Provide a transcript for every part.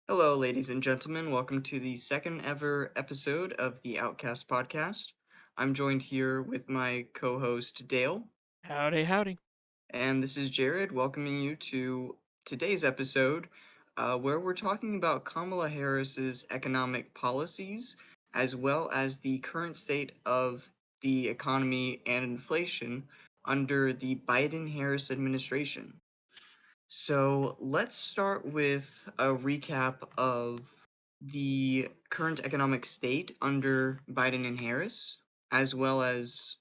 Hello, ladies and gentlemen. Welcome to the second ever episode of the OutCast podcast. I'm joined here with my co host, Dale, Howdy, howdy. and this is Jared welcoming you to today's episode, where we're talking about Kamala Harris's economic policies, as well as the current state of the economy and inflation under the Biden Harris administration. So let's start with a recap of the current economic state under Biden and Harris, as well as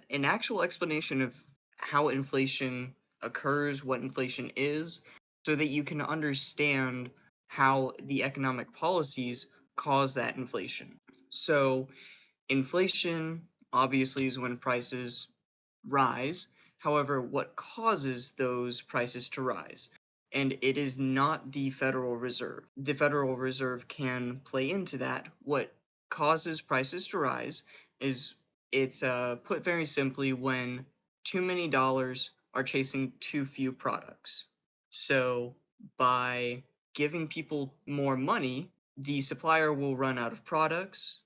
an actual explanation of how inflation occurs, what inflation is, so that you can understand how the economic policies cause that inflation. So, inflation obviously is when prices rise. However, what causes those prices to rise? And it is not the Federal Reserve. The Federal Reserve can play into that. What causes prices to rise is it's put very simply when too many dollars are chasing too few products. So by giving people more money, the supplier will run out of products,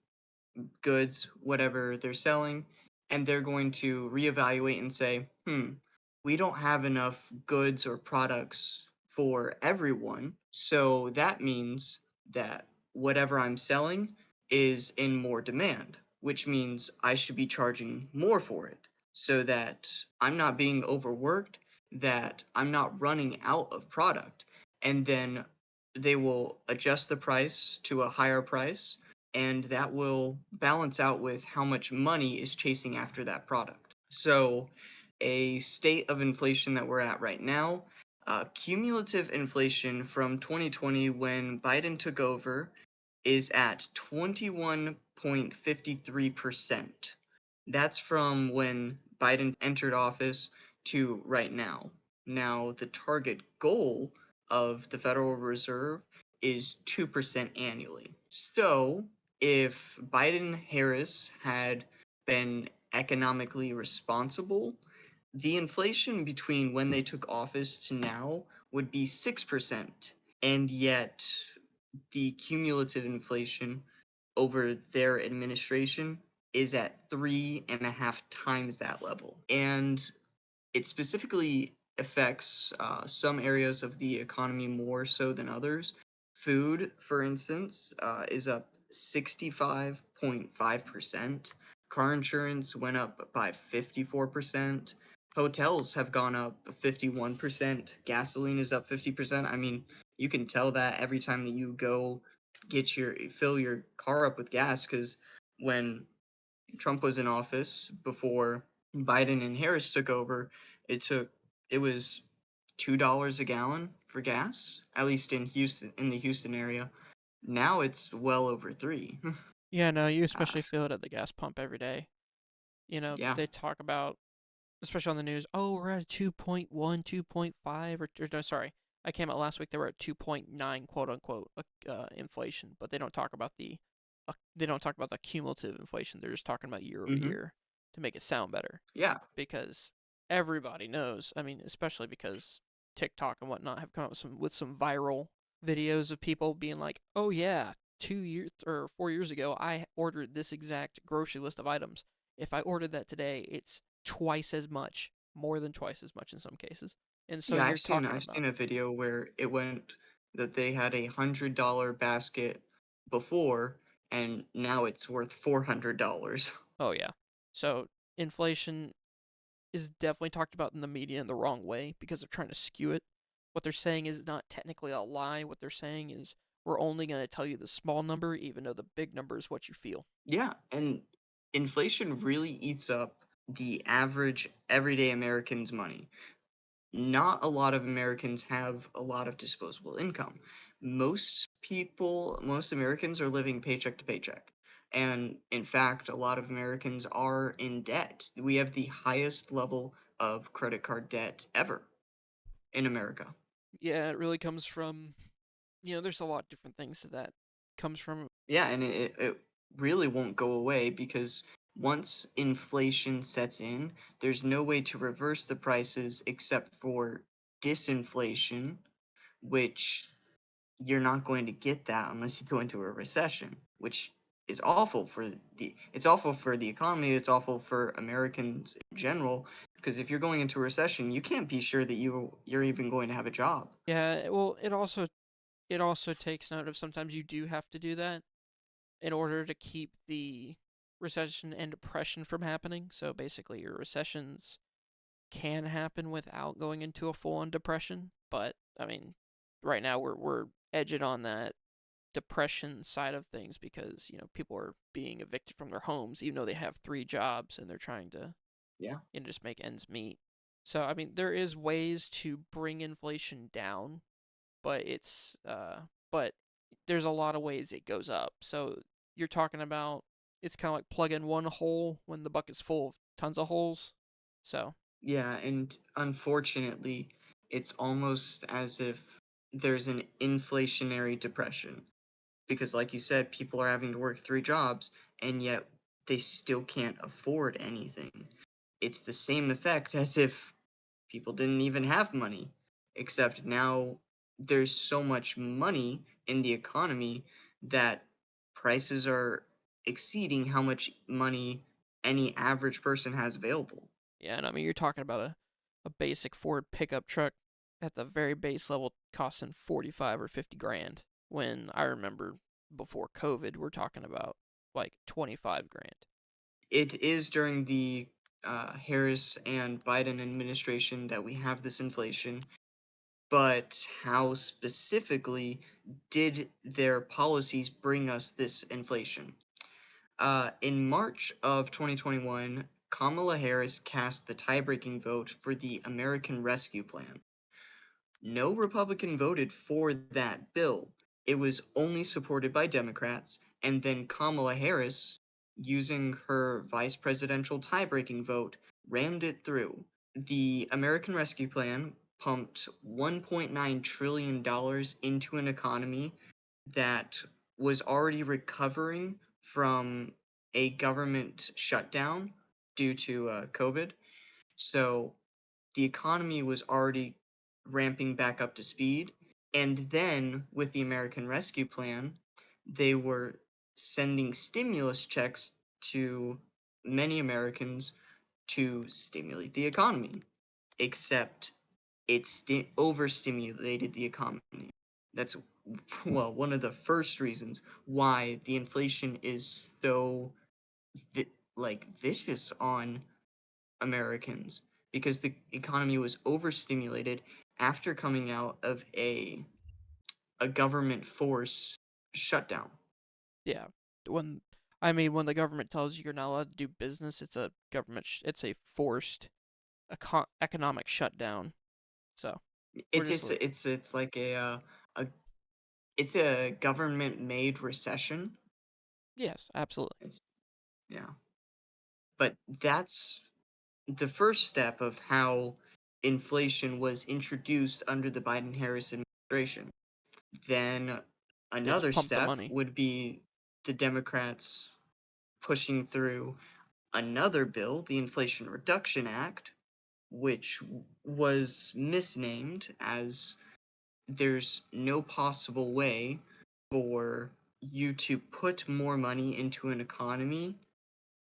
goods, whatever they're selling, and they're going to reevaluate and say, we don't have enough goods or products for everyone. So that means that whatever I'm selling is in more demand, which means I should be charging more for it so that I'm not being overworked, that I'm not running out of product. And then they will adjust the price to a higher price, and that will balance out with how much money is chasing after that product. So, a state of inflation that we're at right now, cumulative inflation from 2020 when Biden took over is at 21.53%. That's from when Biden entered office to right now. Now, the target goal of the Federal Reserve is 2% annually. So, if Biden Harris had been economically responsible, the inflation between when they took office to now would be 6%. And yet, the cumulative inflation over their administration is at 3.5 times that level. And it specifically affects some areas of the economy more so than others. Food, for instance, is up 65.5%. Car insurance went up by 54%. Hotels have gone up 51%. Gasoline is up 50%. I mean, you can tell that every time that you go fill your car up with gas, because when Trump was in office before Biden and Harris took over, it took it was $2 a gallon for gas, at least in the Houston area. Now it's well over three. Yeah, no, you uh, especially feel it at the gas pump every day. yeah, They talk about, especially on the news, oh, we're at a 2.1, 2.5, or no, sorry, I came out last week, they were at 2.9, quote unquote, inflation, but they don't talk about the cumulative inflation. They're just talking about year over hmm year to make it sound better yeah, because everybody knows, I mean, especially because TikTok and whatnot have come up with some viral videos of people being like, "Oh yeah, 2 years or 4 years ago, I ordered this exact grocery list of items. If I ordered that today, it's twice as much, more than twice as much in some cases." And so yeah. you're I've talking I've about, seen a video where it went that they had $100 basket before, and now it's worth $400. oh yeah, so inflation is definitely talked about in the media in the wrong way because they're trying to skew it. What they're saying is not technically a lie. What they're saying is we're only going to tell you the small number, even though the big number is what you feel. Yeah, and inflation really eats up the average everyday American's money. Not a lot of Americans have a lot of disposable income. Most Americans are living paycheck to paycheck. And in fact, a lot of Americans are in debt. We have the highest level of credit card debt ever in America. Yeah, it really comes from, there's a lot of different things that comes from. Yeah, and it really won't go away because once inflation sets in, there's no way to reverse the prices except for disinflation, which you're not going to get that unless you go into a recession, which is awful for the economy, it's awful for Americans in general, because if you're going into a recession, you can't be sure that you're even going to have a job. Yeah, well, it also takes note of sometimes you do have to do that in order to keep the recession and depression from happening. So basically, your recessions can happen without going into a full-on depression. But I mean, right now we're edging on that depression side of things because people are being evicted from their homes even though they have three jobs and they're trying to Yeah. just make ends meet. So I mean, there is ways to bring inflation down, but but there's a lot of ways it goes up. So you're talking about it's kind of like plugging one hole when the bucket's full of tons of holes. So Yeah, and unfortunately, it's almost as if there's an inflationary depression because, like you said, people are having to work three jobs and yet they still can't afford anything. It's the same effect as if people didn't even have money, except now there's so much money in the economy that prices are exceeding how much money any average person has available. yeah, and I mean you're talking about a basic Ford pickup truck at the very base level costing 45 or 50 grand. When I remember before COVID, we're talking about like 25 grand. It is during the Harris and Biden administration that we have this inflation, but how specifically did their policies bring us this inflation? In March of 2021, Kamala Harris cast the tie-breaking vote for the American Rescue Plan. No Republican voted for that bill. It was only supported by Democrats, and then Kamala Harris, using her vice presidential tie-breaking vote, rammed it through. The American Rescue Plan pumped $1.9 trillion into an economy that was already recovering from a government shutdown due to COVID. So the economy was already ramping back up to speed. And then with the American Rescue Plan, they were sending stimulus checks to many Americans to stimulate the economy, except it overstimulated the economy. That's, well, one of the first reasons why the inflation is so vicious on Americans, because the economy was overstimulated after coming out of a government force shutdown. Yeah, when I mean when the government tells you you're not allowed to do business, it's a it's a forced economic shutdown. So we're It's just it's it's like a it's a government made recession. yes, absolutely. It's yeah. But that's the first step of how inflation was introduced under the Biden Harris administration. Then They just another pump the step money. would be the Democrats pushing through another bill, the Inflation Reduction Act, which was misnamed as there's no possible way for you to put more money into an economy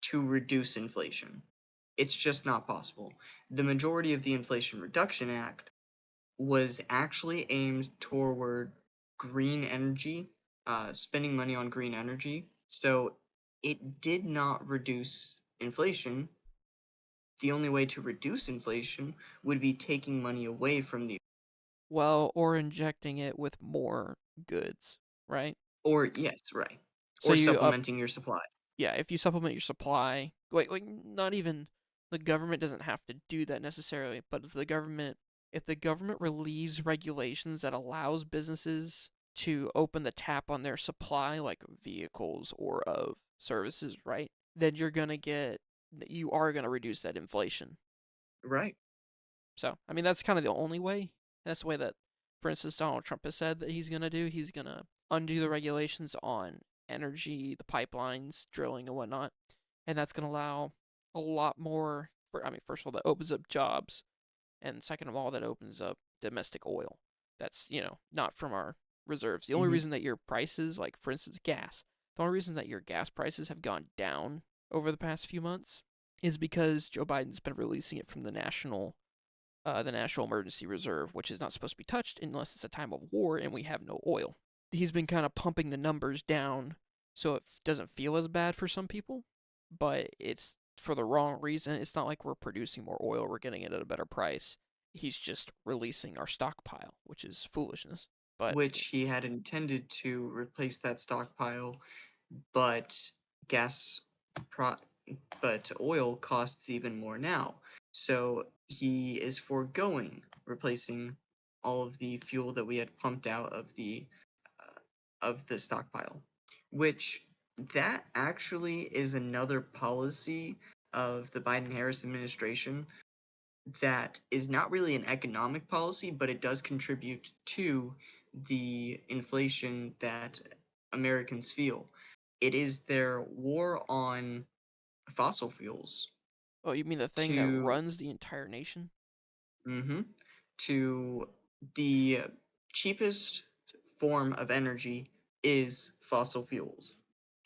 to reduce inflation. It's just not possible. The majority of the Inflation Reduction Act was actually aimed toward green energy, spending money on green energy. So it did not reduce inflation. The only way to reduce inflation would be taking money away from the, Well, or injecting it with more goods, right? or yes, right, So or you up supplementing your supply. yeah, if you supplement your supply, wait, not even the government doesn't have to do that necessarily, but if the government relieves regulations that allows businesses to open the tap on their supply like vehicles or of services, right? Then you are going to reduce that inflation. Right. So, I mean that's kind of the only way. That's the way that for instance Donald Trump has said that he's going to do. He's going to undo the regulations on energy, the pipelines, drilling and whatnot, and that's going to allow a lot more. I mean, first of all, that opens up jobs, and second of all, that opens up domestic oil. That's not from our reserves. The only Hmm. reason that your prices, like for instance gas, the only reason that your gas prices have gone down over the past few months is because Joe Biden's been releasing it from the National Emergency Reserve, which is not supposed to be touched unless it's a time of war and we have no oil. He's been kind of pumping the numbers down so it doesn't feel as bad for some people, but it's for the wrong reason. It's not like we're producing more oil, we're getting it at a better price. He's just releasing our stockpile, which is foolishness. But Which he had intended to replace that stockpile, but gas pro- but oil costs even more now. So he is foregoing replacing all of the fuel that we had pumped out of the stockpile, which that actually is another policy of the Biden-Harris administration that is not really an economic policy, but it does contribute to the inflation that Americans feel. It is their war on fossil fuels oh, you mean the thing that to runs the entire nation? hmm to the cheapest form of energy is fossil fuels.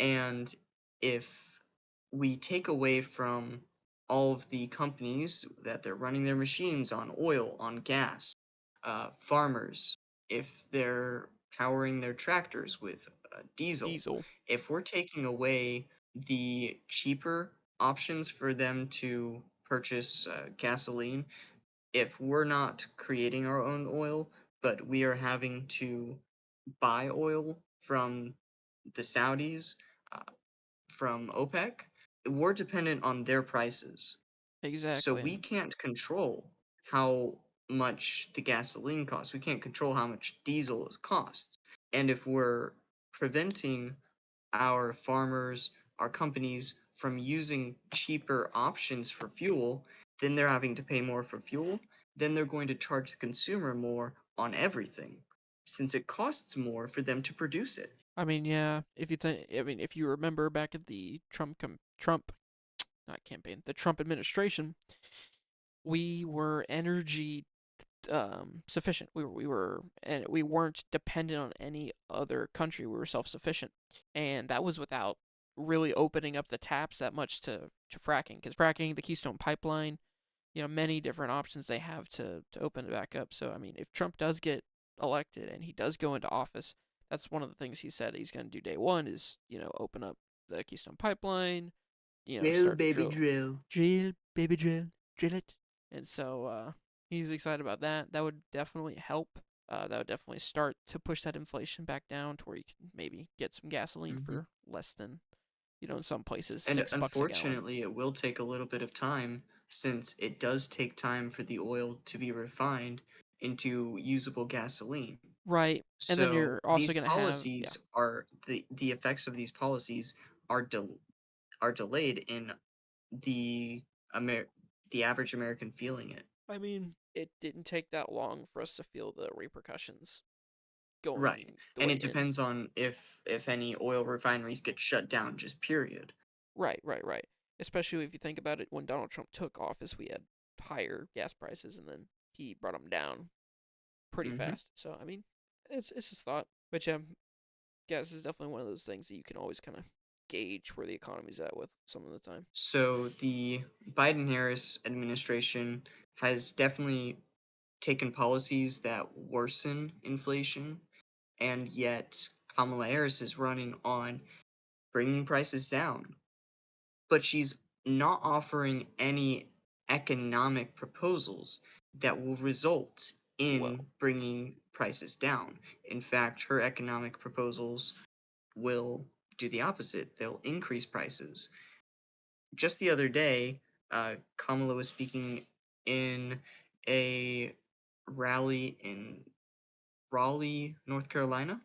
And if we take away from all of the companies that they're running their machines on oil, on gas, farmers, if they're powering their tractors with diesel, Diesel. if we're taking away the cheaper options for them to purchase gasoline, if we're not creating our own oil, but we are having to buy oil from the Saudis, uh, from OPEC, we're dependent on their prices. So Exactly. we can't control how much the gasoline costs. We can't control how much diesel costs. And if we're preventing our farmers, our companies from using cheaper options for fuel, then they're having to pay more for fuel. Then they're going to charge the consumer more on everything, since it costs more for them to produce it. I mean, yeah, if you think, I mean, if you remember back at the Trump, not campaign, the Trump administration, we were energy sufficient. And we weren't dependent on any other country. We were self sufficient, and that was without really opening up the taps that much to fracking. Because fracking, the Keystone Pipeline, many different options they have to open it back up. So I mean, if Trump does get elected and he does go into office, that's one of the things he said he's going to do day one is open up the Keystone Pipeline, Drill, start baby, drill. drill, baby, drill it. And so he's excited about that. That would definitely help. That would definitely start to push that inflation back down to where you can maybe get some gasoline Hmm. for less than, in some places, And $6 a gallon. unfortunately, it will take a little bit of time, since it does take time for the oil to be refined into usable gasoline. Right. And then So you're also going to have, yeah. the effects of these policies are are delayed in the Amer the average American feeling it. I mean, it didn't take that long for us to feel the repercussions Right. going the And way it in. depends on if any oil refineries get shut down, just period. Right, right, right. Especially if you think about it, when Donald Trump took office, we had higher gas prices, and then he brought them down pretty Hmm. fast. So I mean, it's just thought. But yeah, gas is definitely one of those things that you can always kind of gauge where the economy's at with some of the time. So the Biden-Harris administration has definitely taken policies that worsen inflation, and yet Kamala Harris is running on bringing prices down. But she's not offering any economic proposals that will result Well, in bringing prices down. In fact, her economic proposals will do the opposite. They'll increase prices. Just the other day, Kamala was speaking in a rally in Raleigh, North Carolina,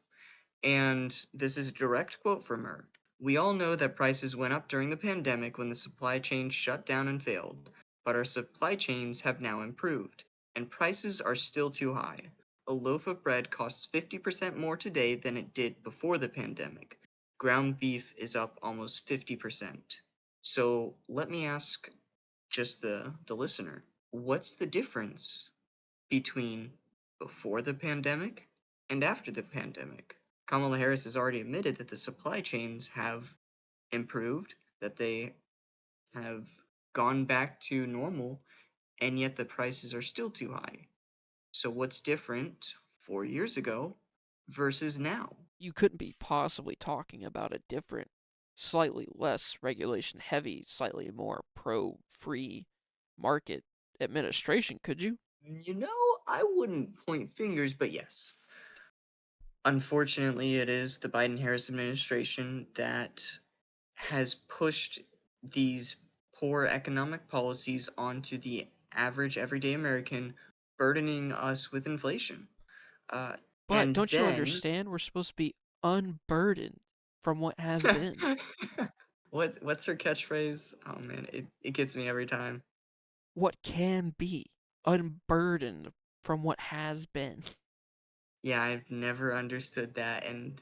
and this is a direct quote from her. We all know that prices went up during the pandemic when the supply chain shut down and failed, but our supply chains have now improved, and prices are still too high. A loaf of bread costs 50% more today than it did before the pandemic. Ground beef is up almost 50%. So let me ask just the listener, what's the difference between before the pandemic and after the pandemic. Kamala Harris has already admitted that the supply chains have improved, that they have gone back to normal, and yet the prices are still too high. So, what's different 4 years ago versus now? You couldn't be possibly talking about a different, slightly less regulation heavy, slightly more pro free market administration, could you? I wouldn't point fingers, but yes. Unfortunately, it is the Biden Harris administration that has pushed these poor economic policies onto the average everyday American, burdening us with inflation. Uh, But and don't you then, understand? We're supposed to be unburdened from what has been. what's her catchphrase? Oh man, it gets me every time. What can be unburdened from what has been. Yeah, I've never understood that, and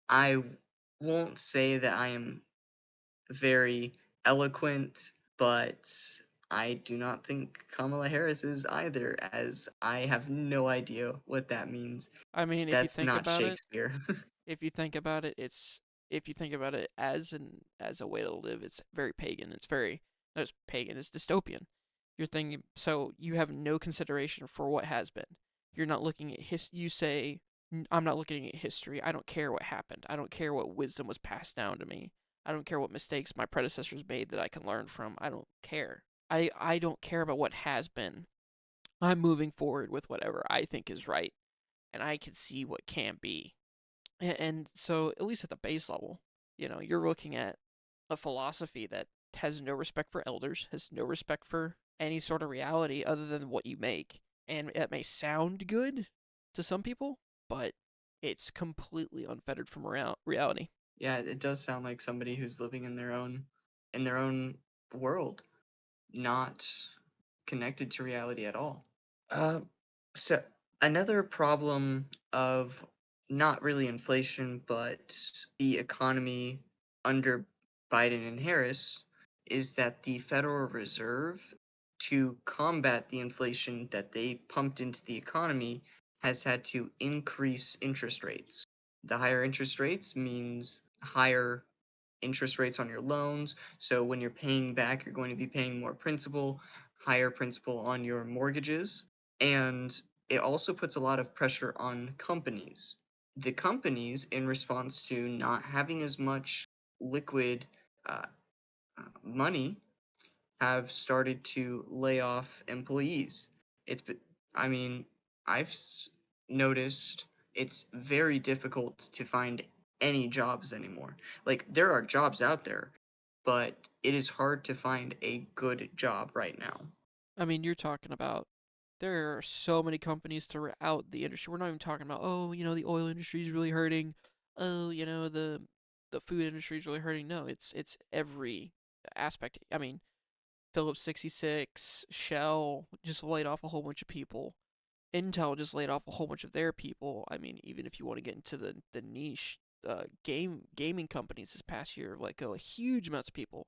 I won't say that I am very eloquent, but I do not think Kamala Harris is either, as I have no idea what that means. I mean, if you That's think not about it, Shakespeare. if you think about it, it's if you think about it as a way to live, it's very pagan. It's very not just pagan. It's dystopian. You're thinking so you have no consideration for what has been. You're not looking at You say I'm not looking at history. I don't care what happened. I don't care what wisdom was passed down to me. I don't care what mistakes my predecessors made that I can learn from. I don't care. I don't care about what has been. I'm moving forward with whatever I think is right, and I can see what can be. And so, at least at the base level, you're looking at a philosophy that has no respect for elders, has no respect for any sort of reality other than what you make. And it may sound good to some people, but it's completely unfettered from reality. Yeah, it does sound like somebody who's living in their own world, not connected to reality at all. Um, so another problem of not really inflation, but the economy under Biden and Harris is that the Federal Reserve, to combat the inflation that they pumped into the economy, has had to increase interest rates. The higher interest rates means higher interest rates on your loans. So when you're paying back, you're going to be paying more principal, higher principal on your mortgages. And it also puts a lot of pressure on companies. The companies, in response to not having as much liquid uh, money, have started to lay off employees. It's, I mean, I've noticed it's very difficult to find any jobs anymore. Like, there are jobs out there, but it is hard to find a good job right now. I mean, you're talking about there are so many companies throughout the industry. We're not even talking about, oh, the oil industry is really hurting. Oh, the food industry is really hurting. No, it's every aspect. I mean, Phillips 66, Shell just laid off a whole bunch of people. Intel just laid off a whole bunch of their people. I mean, even if you want to get into the niche gaming companies this past year, let go a huge amounts of people.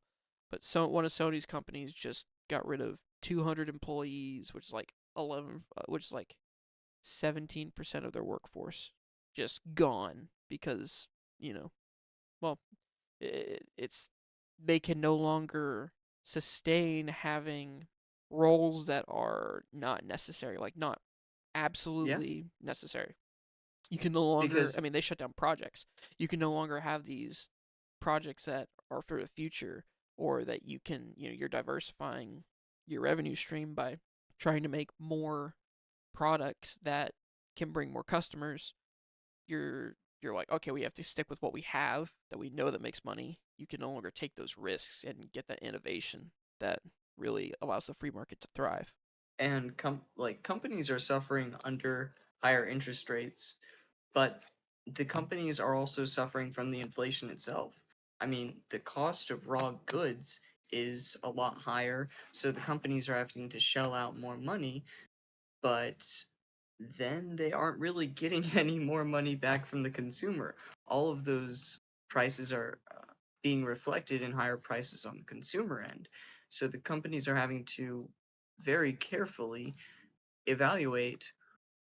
But one of Sony's companies just got rid of 200 employees, which is like 17% of their workforce, just gone because you know, well, it's they can no longer sustain having roles that are not necessary, like not Yeah, absolutely necessary. You can no longer, because I mean, they shut down projects. You can no longer have these projects that are for the future, or that you're diversifying your revenue stream by trying to make more products that can bring more customers. You're like, okay, we have to stick with what we have that we know that makes money. You can no longer take those risks and get that innovation that really allows the free market to thrive. and companies are suffering under higher interest rates, but the companies are also suffering from the inflation itself. I mean, the cost of raw goods is a lot higher, so the companies are having to shell out more money, but then they aren't really getting any more money back from the consumer. All of those prices are being reflected in higher prices on the consumer end. So the companies are having to very carefully evaluate,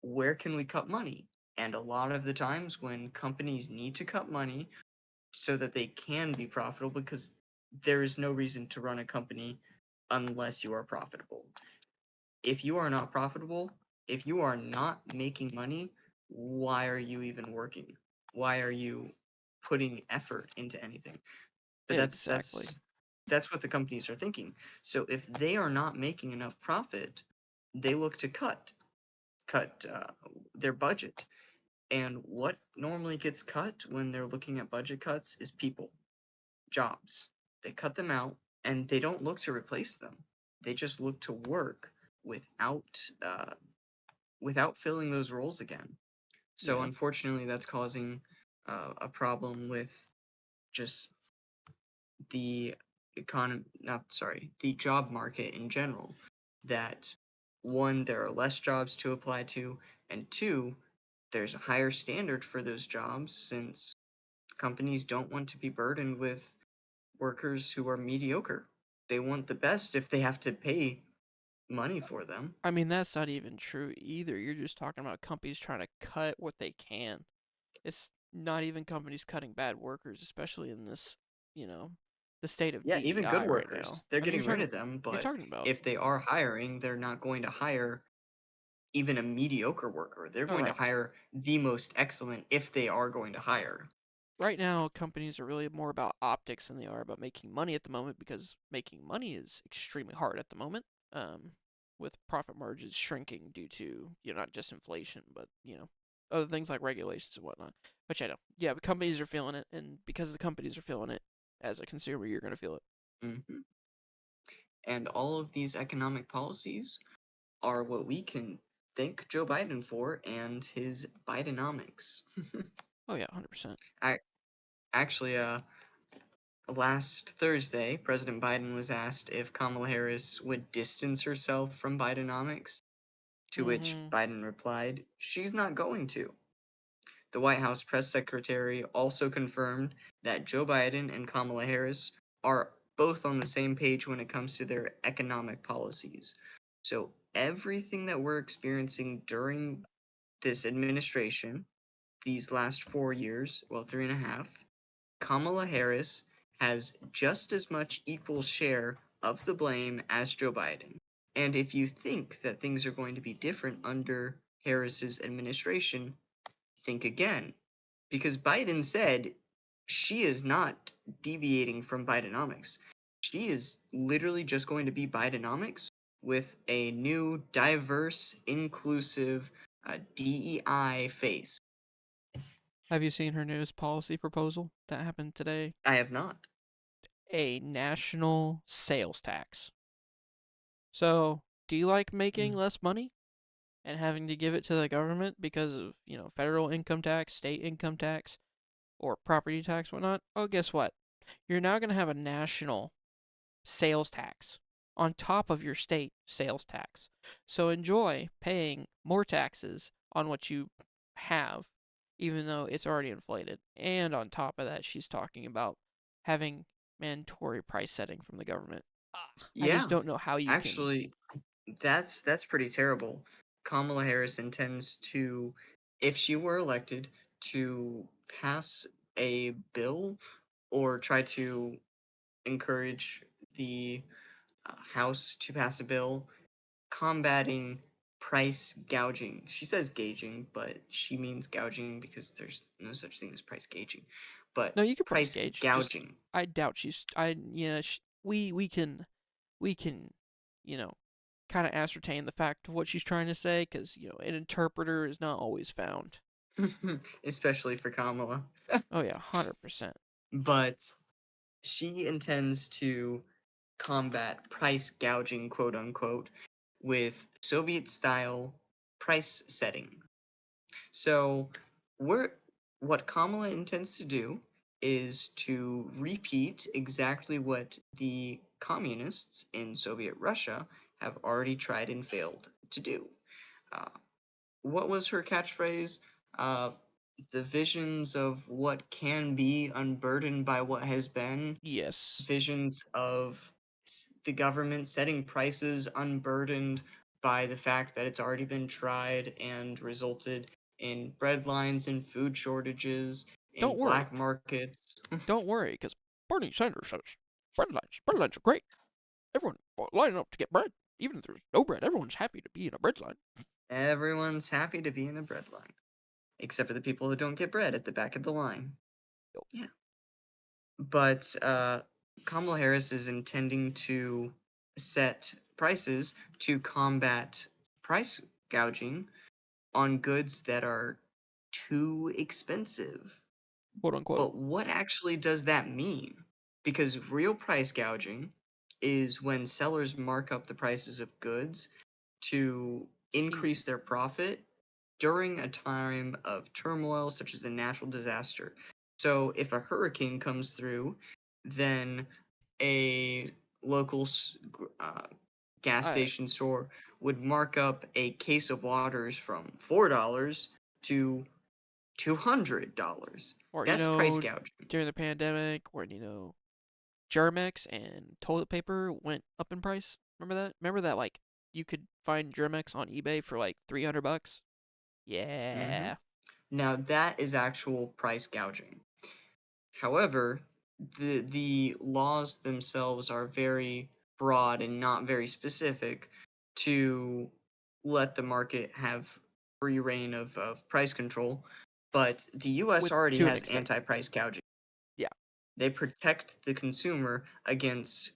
where can we cut money? And a lot of the times when companies need to cut money so that they can be profitable, because there is no reason to run a company unless you are profitable. If you are not profitable, if you are not making money, why are you even working? Why are you putting effort into anything? But that's Exactly. that's that's what the companies are thinking. So if they are not making enough profit, they look to cut their budget. And what normally gets cut when they're looking at budget cuts is people, jobs. They cut them out, and they don't look to replace them. They just look to work without uh, without filling those roles again. So Yeah. unfortunately, that's causing a problem with just the the job market in general. That one, there are less jobs to apply to, and two, there's a higher standard for those jobs since companies don't want to be burdened with workers who are mediocre. They want the best if they have to pay money for them. I mean, that's not even true either. You're just talking about companies trying to cut what they can. It's not even companies cutting bad workers, especially in this, you know, the state of Yeah, even good DEI right now. workers, they're I mean, getting rid of them, you're but talking about, if they are hiring, they're not going to hire even a mediocre worker. They're all going to right. hire the most excellent if they are going to hire. Right now, companies are really more about optics than they are about making money at the moment because making money is extremely hard at the moment. Um, with profit margins shrinking due to not just inflation, but other things like regulations and whatnot. Which I know, yeah, but companies are feeling it, and because the companies are feeling it, as a consumer, you're gonna feel it. Hmm. And all of these economic policies are what we can thank Joe Biden for and his Bidenomics. Oh yeah, 100%. I actually last Thursday, President Biden was asked if Kamala Harris would distance herself from Bidenomics, to which Mm-hmm. Biden replied, "She's not going to." The White House press secretary also confirmed that Joe Biden and Kamala Harris are both on the same page when it comes to their economic policies. So everything that we're experiencing during this administration, these last 4 years, well, 3.5, Kamala Harris has just as much equal share of the blame as Joe Biden. And if you think that things are going to be different under Harris's administration, think again. Because Biden said she is not deviating from Bidenomics. She is literally just going to be Bidenomics with a new, diverse, inclusive DEI face. Have you seen her newest policy proposal that happened today? I have not. A national sales tax. So, do you like making Mm. less money and having to give it to the government because of, federal income tax, state income tax, or property tax, whatnot? Oh, guess what? You're now going to have a national sales tax on top of your state sales tax. So enjoy paying more taxes on what you have, even though it's already inflated. And on top of that, she's talking about having mandatory price setting from the government. I just Yeah, don't know how you can. actually, that's pretty terrible. Kamala Harris intends to, if she were elected, to pass a bill or try to encourage the House to pass a bill combating price gouging. She says gauging, but she means gouging because there's no such thing as price gauging. But No, you can price price gauge. Just gouging. I doubt she's. We can, you know, kind of ascertain the fact of what she's trying to say because an interpreter is not always found. Especially for Kamala. Oh yeah, 100%. But she intends to combat price gouging, quote unquote, with Soviet style price setting. So, we're, what Kamala intends to do is to repeat exactly what the communists in Soviet Russia have already tried and failed to do. Uh, what was her catchphrase? Uh, the visions of what can be unburdened by what has been, Yes. visions of the government setting prices unburdened by the fact that it's already been tried and resulted in bread lines and food shortages, in Don't worry, black markets. don't worry, because Bernie Sanders says bread lines are great. Everyone lining up to get bread. Even if there's no bread, everyone's happy to be in a bread line. Everyone's happy to be in a bread line, except for the people who don't get bread at the back of the line. Yeah. But Kamala Harris is intending to set prices to combat price gouging on goods that are too expensive. Quote unquote. But what actually does that mean? Because real price gouging is when sellers mark up the prices of goods to In increase their profit during a time of turmoil, such as a natural disaster. So, if a hurricane comes through, then a local gas I station store would mark up a case of waters from $4 to $200. or That's price gouging. during the pandemic when Germex and toilet paper went up in price. Remember that? Remember that like you could find Germex on eBay for like $300? hmm Yeah. Now that is actual price gouging. However, the laws themselves are very broad and not very specific to let the market have free reign of price control. But the US With already to an has extent. anti-price gouging. Yeah. They protect the consumer against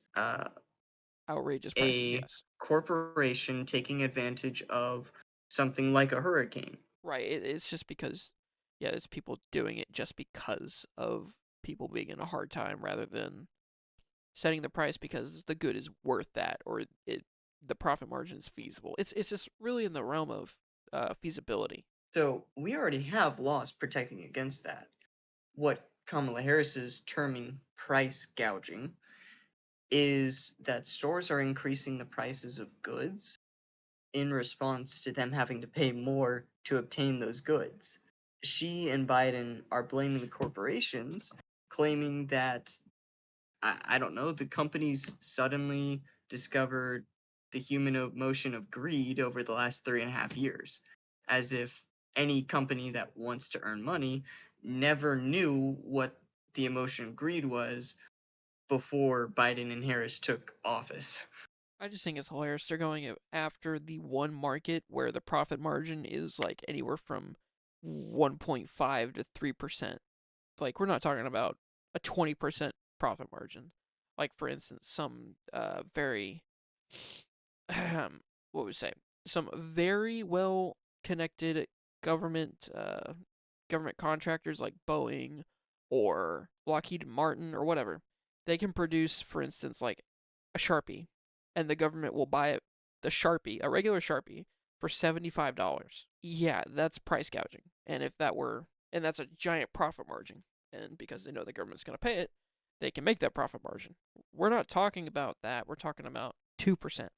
Outrageous prices, a yes. corporation taking advantage of something like a hurricane. Right. It's just because yeah, it's people doing it just because of people being in a hard time rather than setting the price because the good is worth that or the profit margin is feasible. It's just really in the realm of feasibility. So we already have laws protecting against that. What Kamala Harris is terming price gouging is that stores are increasing the prices of goods in response to them having to pay more to obtain those goods. She and Biden are blaming the corporations, claiming that I don't know, the companies suddenly discovered the human emotion of greed over the last 3.5 years, as if any company that wants to earn money never knew what the emotion of greed was before Biden and Harris took office. I just think it's hilarious. They're going after the one market where the profit margin is like anywhere from 1.5 to 3%. Like we're not talking about a 20% profit margin. Like for instance, some very what would we say? Some very well connected government government contractors like Boeing or Lockheed Martin or whatever. They can produce, for instance, like a Sharpie, and the government will buy it, the Sharpie, a regular Sharpie, for $75. Yeah, that's price gouging. And that's a giant profit margin. And because they know the government's going to pay it, they can make that profit margin. We're not talking about that. We're talking about 2%.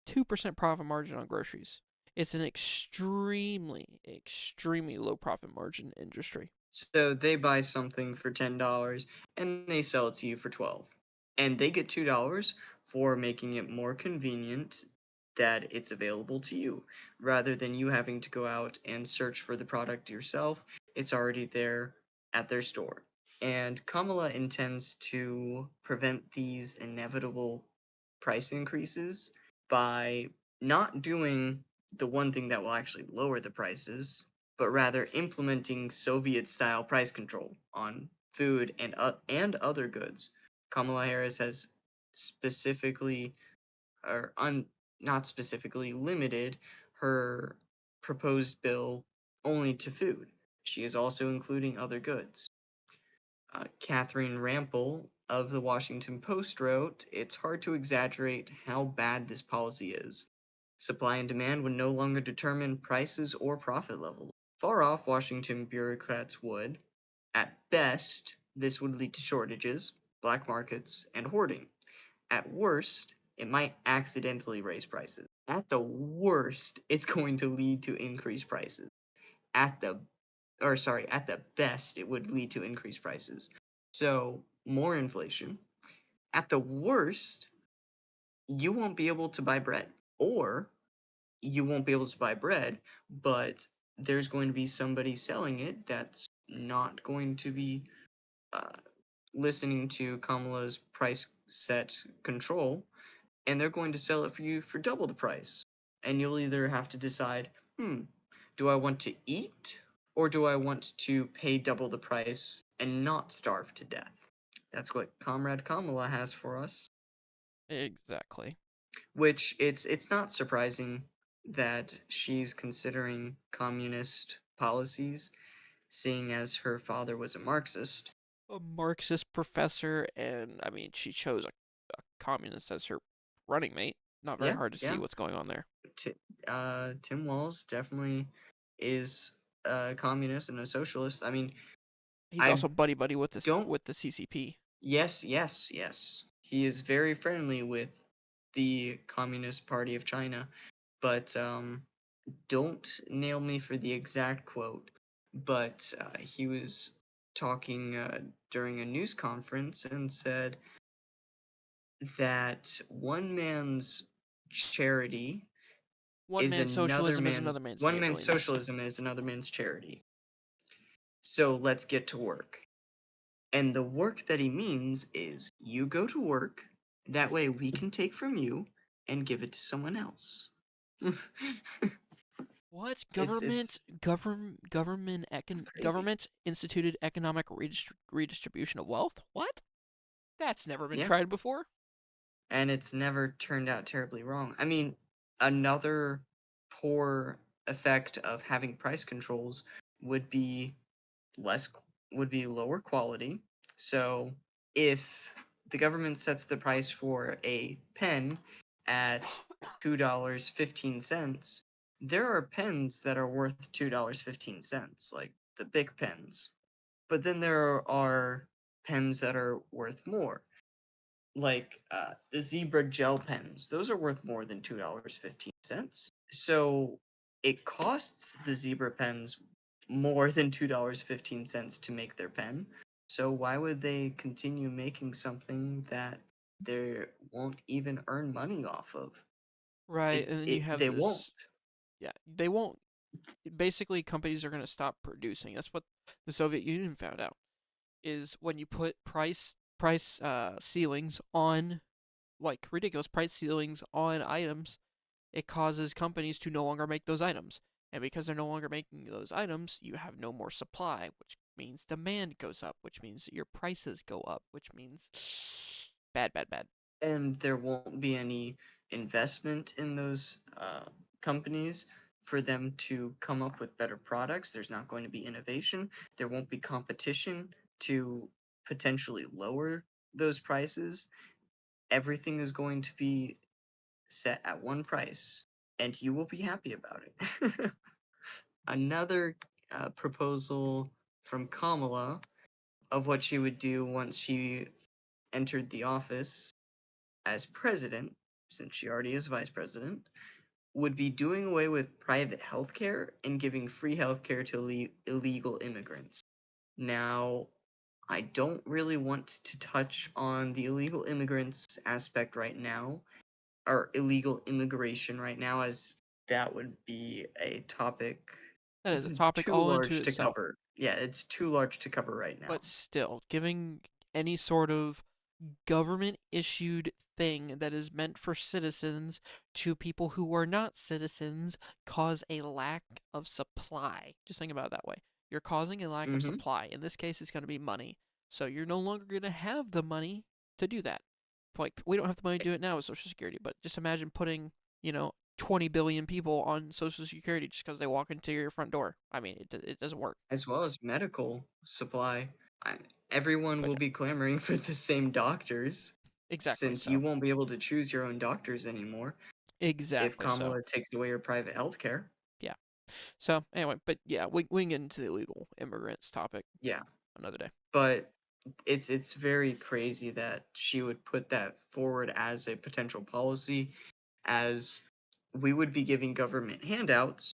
2% profit margin on groceries. It's an extremely, extremely low profit margin industry. So they buy something for $10 and they sell it to you for 12. And they get $2 for making it more convenient that it's available to you rather than you having to go out and search for the product yourself. It's already there at their store. And Kamala intends to prevent these inevitable price increases by not doing the one thing that will actually lower the prices, but rather implementing Soviet-style price control on food and other goods. Kamala Harris has specifically or not specifically limited her proposed bill only to food. She is also including other goods. Catherine Rampel of the Washington Post wrote, "It's hard to exaggerate how bad this policy is. Supply and demand would no longer determine prices or profit levels. Far off Washington bureaucrats would, at best, this would lead to shortages, black markets, and hoarding. At worst, it might accidentally raise prices. At the worst, it's going to lead to increased prices. At the at the best, it would lead to increased prices. So, more inflation. At the worst, you won't be able to buy bread. Or you won't be able to buy bread, but there's going to be somebody selling it that's not going to be uh, listening to Kamala's price set control, and they're going to sell it for you for double the price. And you'll either have to decide, do I want to eat or do I want to pay double the price and not starve to death? That's what Comrade Kamala has for us. Exactly. Which it's not surprising that she's considering communist policies, seeing as her father was a Marxist. A Marxist professor, and I mean, she chose a communist as her running mate. Not very Yeah, hard to see yeah. what's going on there. Tim Walz definitely is a communist and a socialist. I mean, He's I also buddy buddy with this don't. with the CCP. Yes, yes, yes. He is very friendly with the Communist Party of China, but don't nail me for the exact quote. But he was talking during a news conference and said that one man's Willingness. socialism is another man's charity. So let's get to work. And the work that he means is you go to work, that way we can take from you and give it to someone else. What It's crazy. government instituted economic redistribution of wealth? What? That's never been Yeah. tried before. And it's never turned out terribly wrong. I mean, another poor effect of having price controls would be less would be lower quality. So if the government sets the price for a pen at $2.15, there are pens that are worth $2.15, like the big pens. But then there are pens that are worth more, like the zebra gel pens. Those are worth more than $2.15. So it costs the zebra pens more than $2.15 to make their pen. So why would they continue making something that they won't even earn money off of? Right, and then you have They won't. this. Yeah, they won't. Basically, companies are going to stop producing. That's what the Soviet Union found out. Is when you put price ceilings on, like, ridiculous price ceilings on items, it causes companies to no longer make those items. And because they're no longer making those items, you have no more supply, which means demand goes up, which means your prices go up, which means bad, bad, bad. And there won't be any investment in those companies for them to come up with better products. There's not going to be innovation. There won't be competition to potentially lower those prices. Everything is going to be set at one price, and you will be happy about it. Another proposal from Kamala of what she would do once she entered the office as president, since she already is vice president, would be doing away with private healthcare and giving free healthcare to illegal immigrants. Now, I don't really want to touch on the illegal immigrants aspect right now, or illegal immigration right now, as that would be a topic That is a topic too all into large to itself. cover. Yeah, it's too large to cover right now. But still, giving any sort of government issued thing that is meant for citizens to people who are not citizens cause a lack of supply. Just think about it that way. You're causing a lack of Mm-hmm. supply. In this case, it's going to be money. So you're no longer going to have the money to do that. Like, we don't have the money to do it now with Social Security, but just imagine putting, 20 billion people on Social Security just because they walk into your front door. I mean, it doesn't work. As well as medical supply. I, Everyone But will yeah, be clamoring for the same doctors, exactly since you so. won't be able to choose your own doctors anymore if Exactly so. Kamala takes away your private health care. Yeah. So anyway, but yeah, we can get into the illegal immigrants topic Yeah, another day. but it's very crazy that she would put that forward as a potential policy, as we would be giving government handouts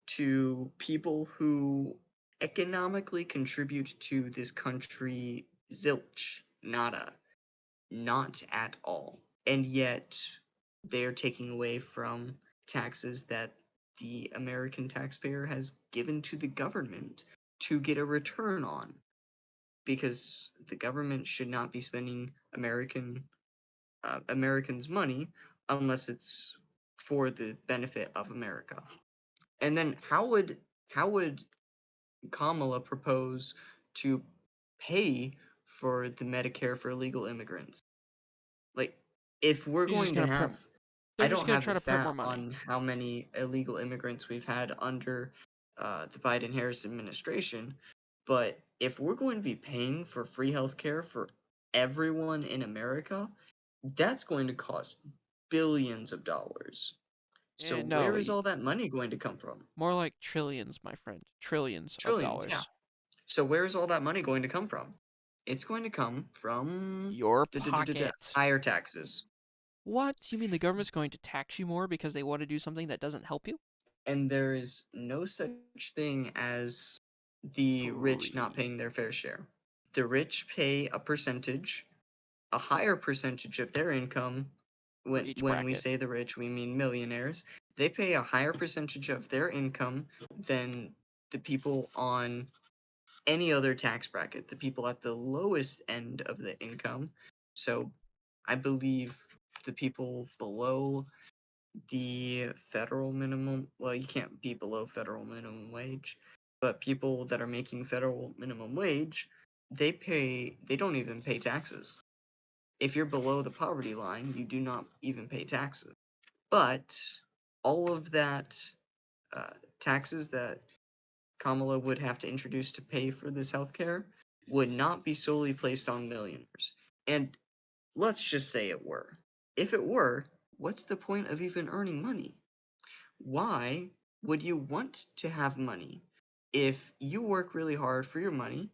to people who economically contribute to this country zilch, nada, not at all. And yet they're taking away from taxes that the American taxpayer has given to the government to get a return on, because the government should not be spending Americans' money unless it's for the benefit of America. And then how would Kamala propose to pay for the Medicare for illegal immigrants? Like, if we're She's just going to gonna print. have, They're I just don't gonna have the try to print more stat money. on how many illegal immigrants we've had under the Biden-Harris administration, but if we're going to be paying for free healthcare for everyone in America, that's going to cost billions of dollars. So And where no, is all that money going to come from? more like trillions, my friend. Trillions of Trillions, yeah. dollars. So where is all that money going to come from? It's going to come from Your pocket. higher taxes. What? You mean the government's going to tax you more because they want to do something that doesn't help you? And there is no such thing as the rich not Free paying their fair share. The rich pay a higher percentage of their income. for when each when we bracket. say the rich, we mean millionaires. They pay a higher percentage of their income than the people on any other tax bracket, the people at the lowest end of the income. So I believe the people below the federal minimum, well, you can't be below federal minimum wage, but people that are making federal minimum wage, they don't even pay taxes. If you're below the poverty line, you do not even pay taxes. But all of that uh, taxes that Kamala would have to introduce to pay for this healthcare would not be solely placed on millionaires. And let's just say it were. If it were, what's the point of even earning money? Why would you want to have money if you work really hard for your money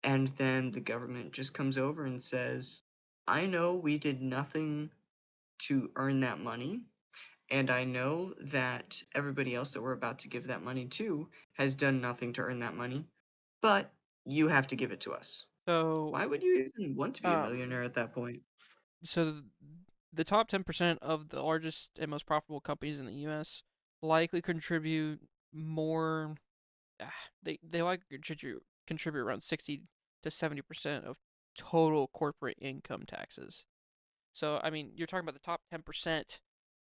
and then the government just comes over and says, I know we did nothing to earn that money, and I know that everybody else that we're about to give that money to has done nothing to earn that money, but you have to give it to us. So, Why would you even want to be a um, millionaire at that point? so the top 10% of the largest and most profitable companies in the U.S. likely contribute more. They likely contribute around 60 to 70% of total corporate income taxes. So I mean, you're talking about the top 10%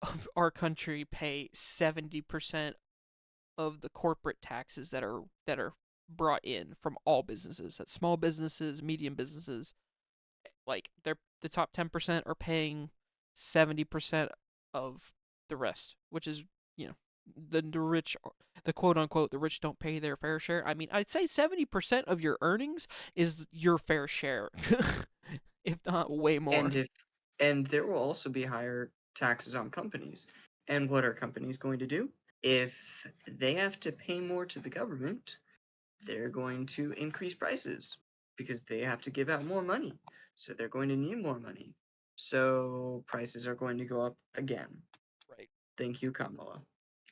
of our country pay 70% of the corporate taxes that are brought in from all businesses. That's small businesses, medium businesses. Like they're the top 10% are paying 70% of the rest, which is, you know, the rich, the quote unquote the rich don't pay their fair share. I mean, I'd say 70% of your earnings is your fair share. If not way And more. if and there will also be higher taxes on companies. And what are companies going to do? If they have to pay more to the government, they're going to increase prices because they have to give out more money. So they're going to need more money. So prices are going to go up again. Right. Thank you, Kamala.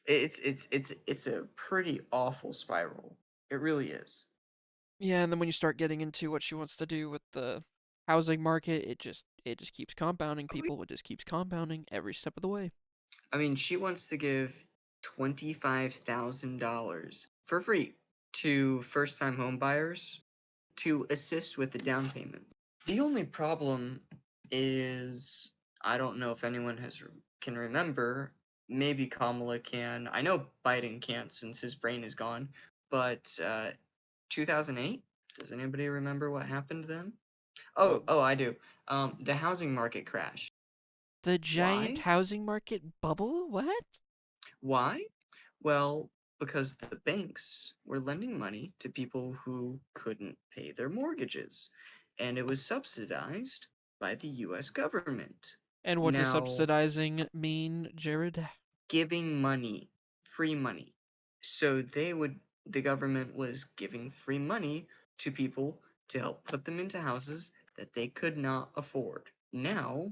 It's a pretty awful spiral. It really is. Yeah, and then when you start getting into what she wants to do with the housing market, it just keeps compounding, people. It just keeps compounding every step of the way. I mean, she wants to give $25,000 for free to first-time home buyers to assist with the down payment. The only problem is, I don't know if anyone can remember. Maybe Kamala can. I know Biden can't since his brain is gone. But 2008. Does anybody remember what happened then? Oh, Oh, I do. The housing market crashed. the giant Why? housing market bubble? What? Why? Well, because the banks were lending money to people who couldn't pay their mortgages, and it was subsidized by the US government. And what does Now, subsidizing mean, Jared? giving money, free money. So the government was giving free money to people to help put them into houses that they could not afford. Now,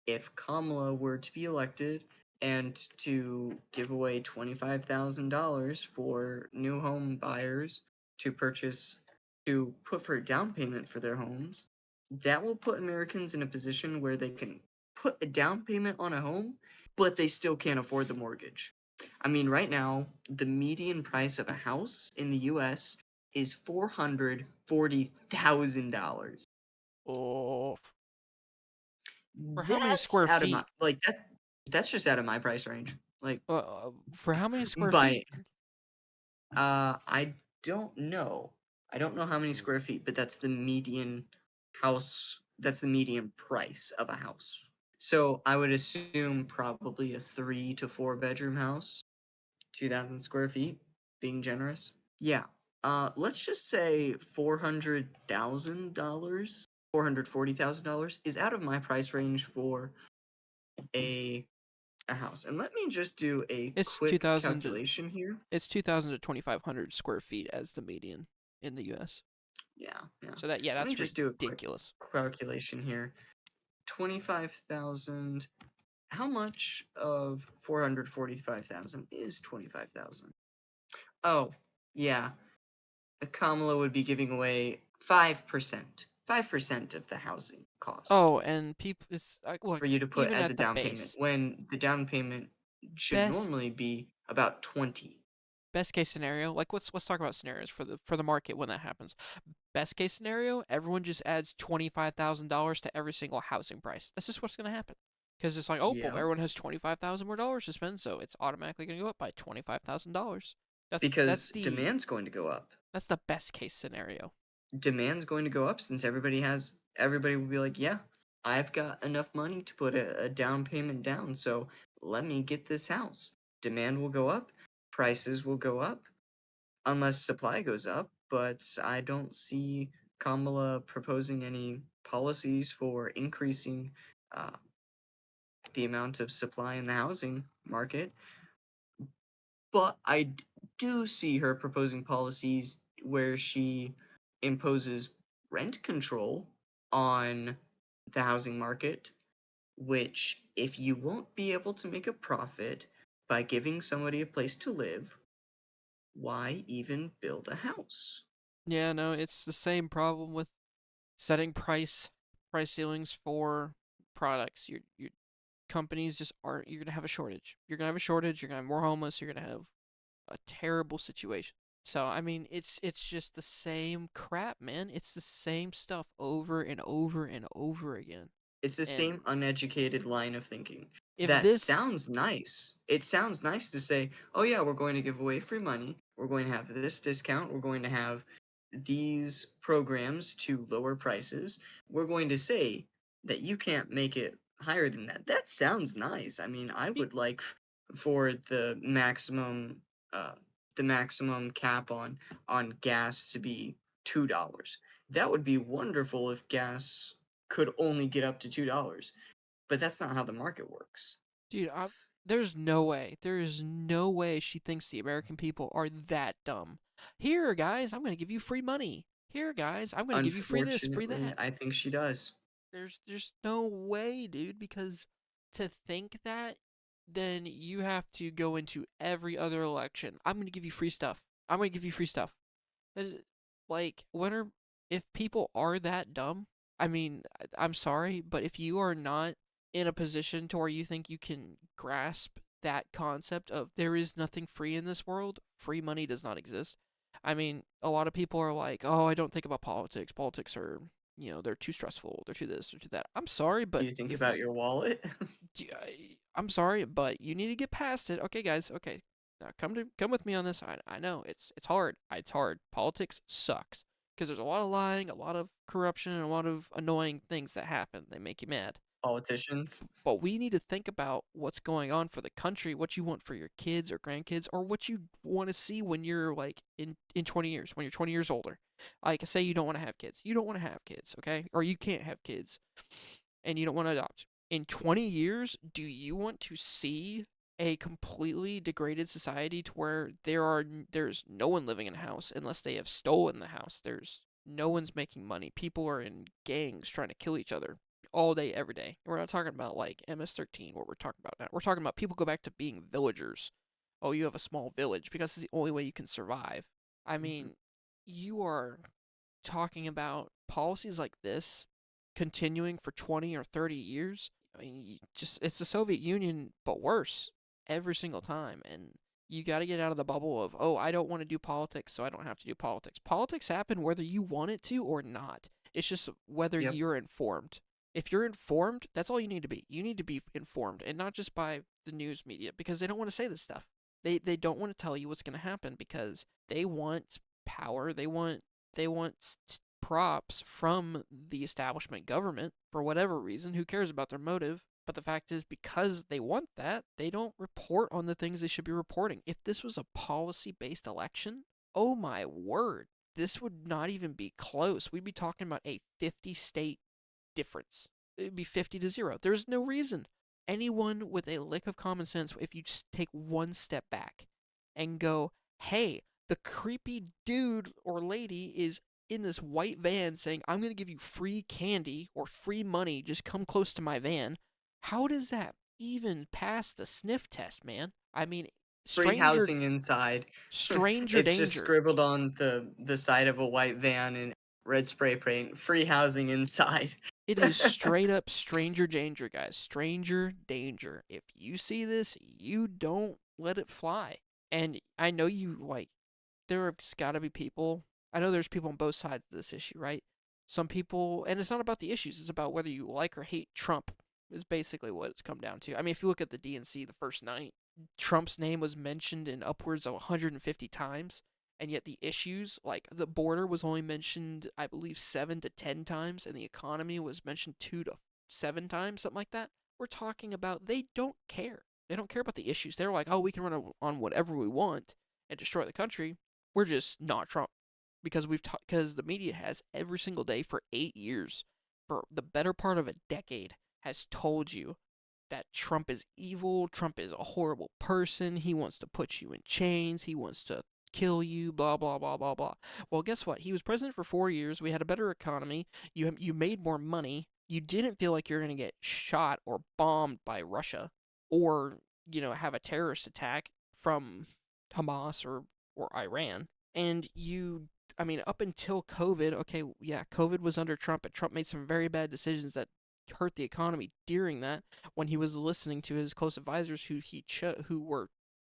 if Kamala were to be elected and to give away $25,000 for new home buyers to purchase, to put for a down payment for their homes, that will put Americans in a position where they can put a down payment on a home, but they still can't afford the mortgage. I mean, right now, the median price of a house in the US is $440,000. Oh, for how many That's square out of my feet? like that's just out of my price range. Like For how many square by feet? I don't know. I don't know how many square feet, but that's the median that's the median price of a house. So I would assume probably a 3 to 4 bedroom house, 2,000 square feet, being generous. Yeah. Let's just say $400,000, $440,000 is out of my price range for a a house. And let me just do a It's two quick thousand to calculation here. it's 2,000 to 2,500 square feet as the median in the U.S. Yeah, yeah. So that Let me that's just do a quick ridiculous. calculation here. 25,000. How much of 445,000 is 25,000? Oh, yeah. Kamala would be giving away 5%. 5% of the housing cost Oh, and people, it's like, for look, you to put even as a at the down payment base, when the down payment should best normally be about 20. best case scenario, like let's talk about scenarios for the market when that happens. Best case scenario, everyone just adds $25,000 to every single housing price. That's just what's gonna happen. Because it's like, oh well, Yeah. everyone has 25,000 more dollars to spend, so it's automatically gonna go up by $25,000. That's that's Because the demand's going to go up. that's the best case scenario. Demand's going to go up since everybody will be like, yeah, I've got enough money to put a down payment down, so let me get this house. Demand will go up, prices will go up, unless supply goes up, but I don't see Kamala proposing any policies for increasing uh, the amount of supply in the housing market. But do see her proposing policies where she imposes rent control on the housing market, which, if you won't be able to make a profit by giving somebody a place to live, why even build a house? Yeah, no, it's the same problem with setting price ceilings for products. Your companies just aren't. You're gonna have a shortage. You're gonna have a shortage. You're gonna have more homeless. You're gonna have a terrible situation. So I mean, it's just the same crap, man. It's the same stuff over and over and over again. It's the And same uneducated line of thinking. if That this, sounds nice. It sounds nice to say, oh, yeah, we're going to give away free money. We're going to have this discount. We're going to have these programs to lower prices. We're going to say that you can't make it higher than that. That sounds nice. I mean, I would like for uh, the maximum cap on gas to be $2. That would be wonderful if gas could only get up to $2, but that's not how the market works. dude, there's no way. There is no way she thinks the American people are that dumb. Here, guys, I'm gonna give you free money. Here, guys, I'm gonna give you free this, free Unfortunately, that. I think she does. There's just no way, dude, because to think that, then you have to go into every other election. I'm going to give you free stuff. I'm going to give you free stuff. That is, like, if people are that dumb, I mean, I'm sorry, but if you are not in a position to where you think you can grasp that concept of there is nothing free in this world, free money does not exist. I mean, a lot of people are like, "Oh, I don't think about politics. Politics are, they're too stressful. They're too this, they're too that." I'm sorry, Do but you think if about you your wallet? I'm sorry, but you need to get past it. Okay, guys. Okay, now come with me on this. I know it's hard. It's hard. Politics sucks because there's a lot of lying, a lot of corruption, and a lot of annoying things that happen. They make you mad. Politicians? But we need to think about what's going on for the country, what you want for your kids or grandkids, or what you want to see when you're like in 20 years, when you're 20 years older. Like, say you don't want to have kids. You don't want to have kids, okay? Or you can't have kids and you don't want to adopt. In 20 years, do you want to see a completely degraded society to where there's no one living in a house unless they have stolen the house? There's no one's making money. People are in gangs trying to kill each other all day, every day. We're not talking about like MS-13, what we're talking about now. We're talking about people go back to being villagers. Oh, you have a small village because it's the only way you can survive. I Mhm. mean, you are talking about policies like this continuing for 20 or 30 years. I mean, just it's the Soviet Union, but worse. every single time. And you got to get out of the bubble of, oh, I don't want to do politics, so I don't have to do politics. Politics happen whether you want it to or not. It's just whether Yep. you're informed. If you're informed, that's all you need to be. You need to be informed, and not just by the news media, because they don't want to say this stuff. They don't want to tell you what's going to happen because they want power. They want props from the establishment government for whatever reason. Who cares about their motive? But the fact is, because they want that, they don't report on the things they should be reporting. If this was a policy based election, oh my word, this would not even be close. We'd be talking about a 50 state difference. It'd be 50-0. There's no reason. Anyone with a lick of common sense, if you just take one step back and go, hey, the creepy dude or lady is in this white van saying, I'm going to give you free candy or free money, just come close to my van. How does that even pass the sniff test, man? I mean, Free stranger housing inside. stranger It's just danger. scribbled on the side of a white van in red spray paint. Free housing inside. It is straight up stranger danger, guys. Stranger danger. If you see this, you don't let it fly. And I know you like there's got to be people. I know there's people on both sides of this issue, right? Some people, and it's not about the issues, it's about whether you like or hate Trump, is basically what it's come down to. I mean, if you look at the DNC the first night, Trump's name was mentioned in upwards of 150 times, and yet the issues, like the border, was only mentioned, I believe, 7 to 10 times, and the economy was mentioned 2 to 7 times, something like that. We're talking about they don't care. They don't care about the issues. They're like, oh, we can run on whatever we want and destroy the country. We're just not Trump because because the media has every single day for 8 years, for the better part of a decade, has told you that Trump is evil, Trump is a horrible person, he wants to put you in chains, he wants to kill you, blah blah blah blah blah. Well, guess what? He was president for 4 years. We had a better economy. You made more money. You didn't feel like you're gonna get shot or bombed by Russia, or have a terrorist attack from Hamas or Iran. And I mean, up until COVID, okay, yeah, COVID was under Trump, and Trump made some very bad decisions that hurt the economy during that when he was listening to his close advisors who were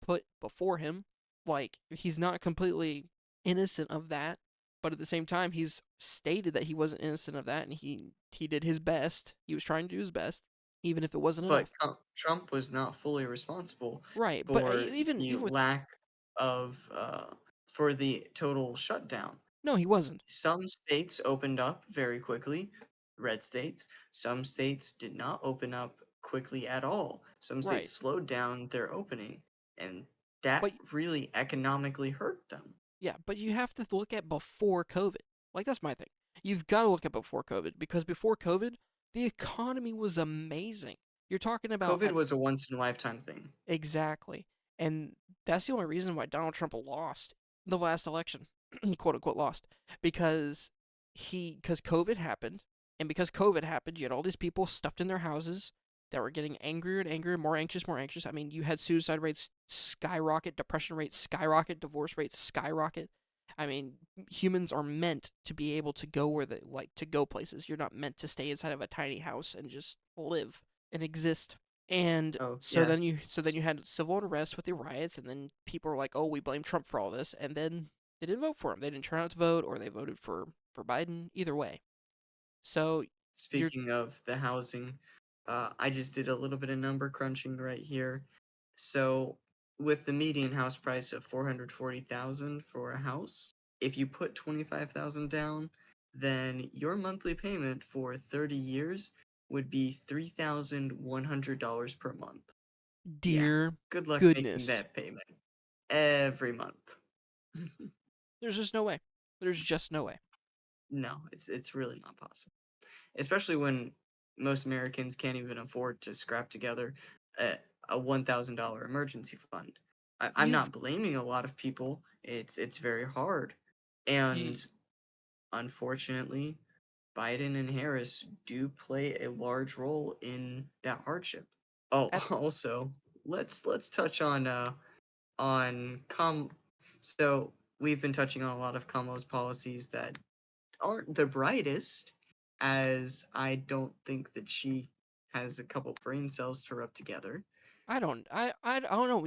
put before him. Like, he's not completely innocent of that, but at the same time, he's stated that he wasn't innocent of that, and he did his best. He was trying to do his best, even if it wasn't But enough. Trump was not fully responsible Right, but for the even with lack of for the total shutdown. no, he wasn't. Some states opened up very quickly, red states. Some states did not open up quickly at all. Some states Right, slowed down their opening, and that but really economically hurt them. yeah, but you have to look at before COVID. Like, that's my thing. You've got to look at before COVID because before COVID, the economy was amazing. You're talking about COVID was a once in a lifetime thing. exactly. And that's the only reason why Donald Trump lost the last election, quote unquote lost, because because COVID happened, and because COVID happened, you had all these people stuffed in their houses that were getting angrier and angrier, more anxious, more anxious. I mean, you had suicide rates skyrocket, depression rates skyrocket, divorce rates skyrocket. I mean, humans are meant to be able to go where they like to go places. You're not meant to stay inside of a tiny house and just live and exist. And Oh, yeah. so then you had civil unrest with the riots, and then people were like, "Oh, we blame Trump for all this," and then they didn't vote for him. They didn't turn out to vote, or they voted for Biden. Either way, so you're Speaking of the housing, I just did a little bit of number crunching right here. So, with the median house price of 440,000 for a house, if you put 25,000 down, then your monthly payment for 30 years would be $3,100 per month. Yeah. dear Good luck making goodness. that payment every month. There's just no way. There's just no way. No, it's really not possible. Especially when most Americans can't even afford to scrap together a $1,000 emergency fund. I'm You've not blaming a lot of people. It's very hard, and you unfortunately, Biden and Harris do play a large role in that hardship. Oh, at also, let's touch on Com. So we've been touching on a lot of Kamala's policies that aren't the brightest, as I don't think that she has a couple brain cells to rub together. I don't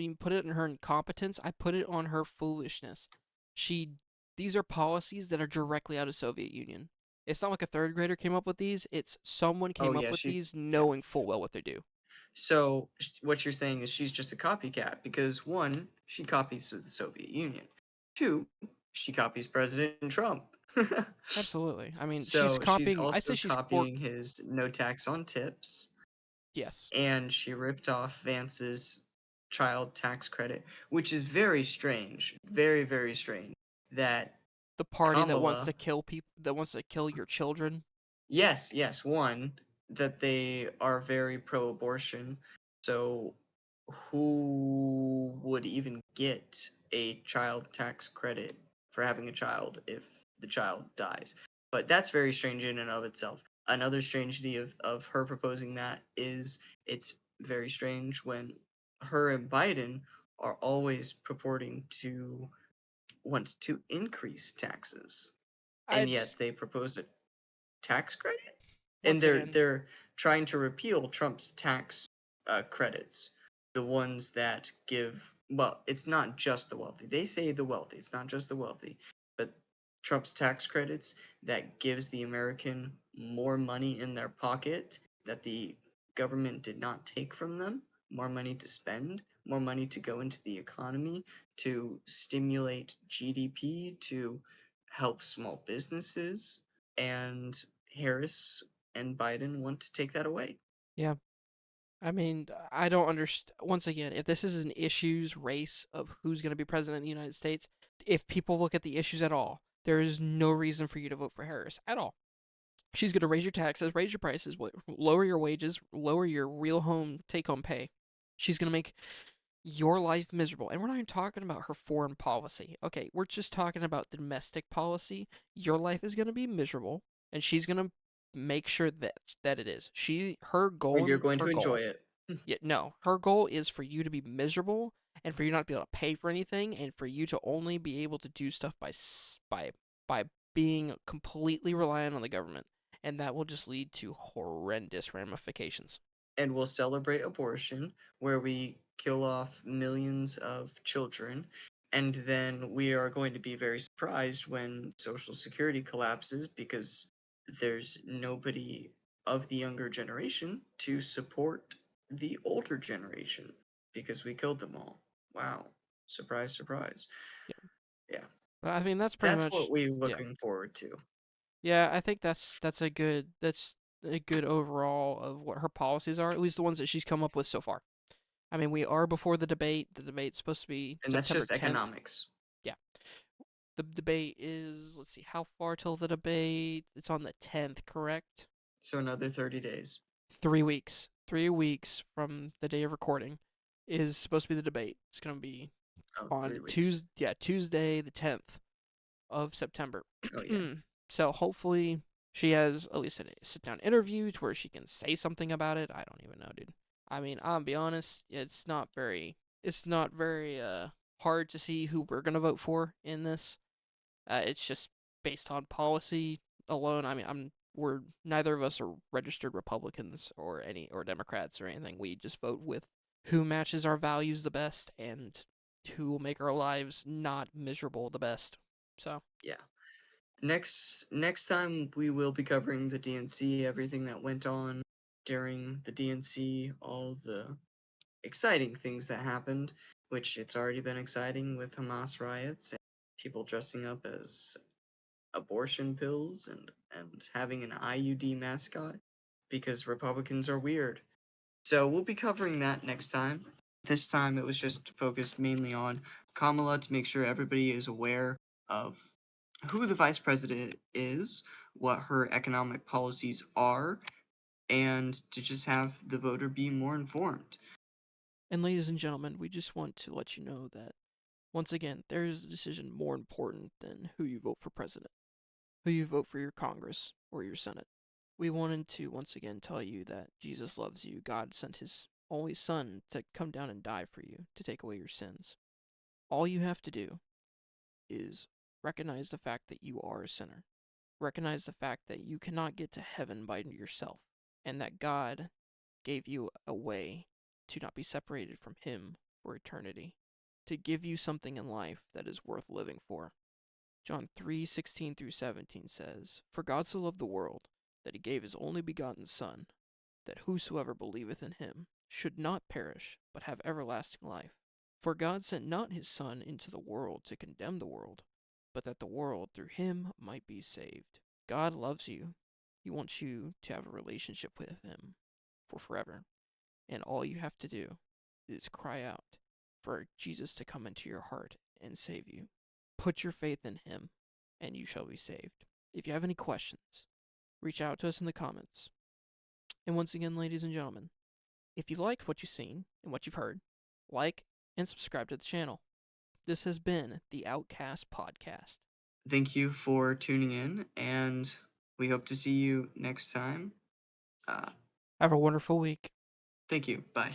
even put it in her incompetence. I put it on her foolishness. She These are policies that are directly out of Soviet Union. It's not like a third grader came up with these. It's someone Oh came up yeah, with these yeah. knowing full well what they do. So what you're saying is she's just a copycat because one, she copies the Soviet Union. Two, she copies President Trump. Absolutely. I mean, she's So she's copying. I also say she's or copying his no tax on tips, yes, and she ripped off Vance's child tax credit, which is very strange, very, very strange that the party that wants Kamala, to kill people, that wants to kill your children. yes, yes, one, that they are very pro-abortion. So who would even get a child tax credit for having a child if the child dies? But that's very strange in and of itself. Another strangety of her proposing that is it's very strange when her and Biden are always purporting to want to increase taxes, and It's yet they propose a tax credit, and once again they're trying to repeal Trump's tax credits, the ones that give. Well, it's not just the wealthy. They say the wealthy. It's not just the wealthy, but Trump's tax credits that gives the American more money in their pocket that the government did not take from them, more money to spend, more money to go into the economy to stimulate GDP, to help small businesses, and Harris and Biden want to take that away. yeah. I mean, I don't understand. Once again, if this is an issues race of who's going to be president of the United States, if people look at the issues at all, there is no reason for you to vote for Harris at all. She's going to raise your taxes, raise your prices, lower your wages, lower your real home take home pay. She's going to make your life miserable. And we're not even talking about her foreign policy. Okay, we're just talking about the domestic policy. Your life is going to be miserable, and she's going to make sure that it is. And you're going to Her enjoy goal. it. Yeah, no, her goal is for you to be miserable and for you not to be able to pay for anything and for you to only be able to do stuff by being completely reliant on the government. And that will just lead to horrendous ramifications. And we'll celebrate abortion, where we kill off millions of children. And then we are going to be very surprised when Social Security collapses because there's nobody of the younger generation to support the older generation because we killed them all. Wow. Surprise, surprise. Yeah. Yeah. I mean, that's pretty That's what much we're yeah. looking forward to. Yeah, I think that's a good overall of what her policies are, at least the ones that she's come up with so far. I mean, we are before the debate. The debate's supposed to be And that's September just 10th. economics. Yeah. The debate is, let's see, how far till the debate? It's on the 10th, correct? So another 30 days. 3 weeks. 3 weeks from the day of recording is supposed to be the debate. It's going to be Oh, on 3 weeks. Tuesday the 10th of September. Oh, yeah. So hopefully she has at least a sit down interview to where she can say something about it. I don't even know, dude. I mean, I'll be honest, it's not very hard to see who we're gonna vote for in this. It's just based on policy alone. I mean, we're neither of us are registered Republicans or Democrats or anything. We just vote with who matches our values the best and who will make our lives not miserable the best. So Yeah. Next time we will be covering the DNC, everything that went on during the DNC, all the exciting things that happened, which it's already been exciting with Hamas riots and people dressing up as abortion pills and having an IUD mascot because Republicans are weird. So we'll be covering that next time. This time it was just focused mainly on Kamala to make sure everybody is aware of who the vice president is, what her economic policies are, and to just have the voter be more informed. And ladies and gentlemen, we just want to let you know that, once again, there is a decision more important than who you vote for president, who you vote for your Congress or your Senate. We wanted to once again tell you that Jesus loves you. God sent his only Son to come down and die for you, to take away your sins. All you have to do is recognize the fact that you are a sinner. Recognize the fact that you cannot get to heaven by yourself, and that God gave you a way to not be separated from Him for eternity, to give you something in life that is worth living for. John 3:16 through 17 says, "For God so loved the world, that he gave his only begotten Son, that whosoever believeth in him should not perish, but have everlasting life. For God sent not his Son into the world to condemn the world, but that the world through him might be saved." God loves you. He wants you to have a relationship with him for forever. And all you have to do is cry out for Jesus to come into your heart and save you. Put your faith in him, and you shall be saved. If you have any questions, reach out to us in the comments. And once again, ladies and gentlemen, if you liked what you've seen and what you've heard, like and subscribe to the channel. This has been the OutCast Podcast. Thank you for tuning in, and we hope to see you next time. Uh, Have a wonderful week. Thank you. Bye.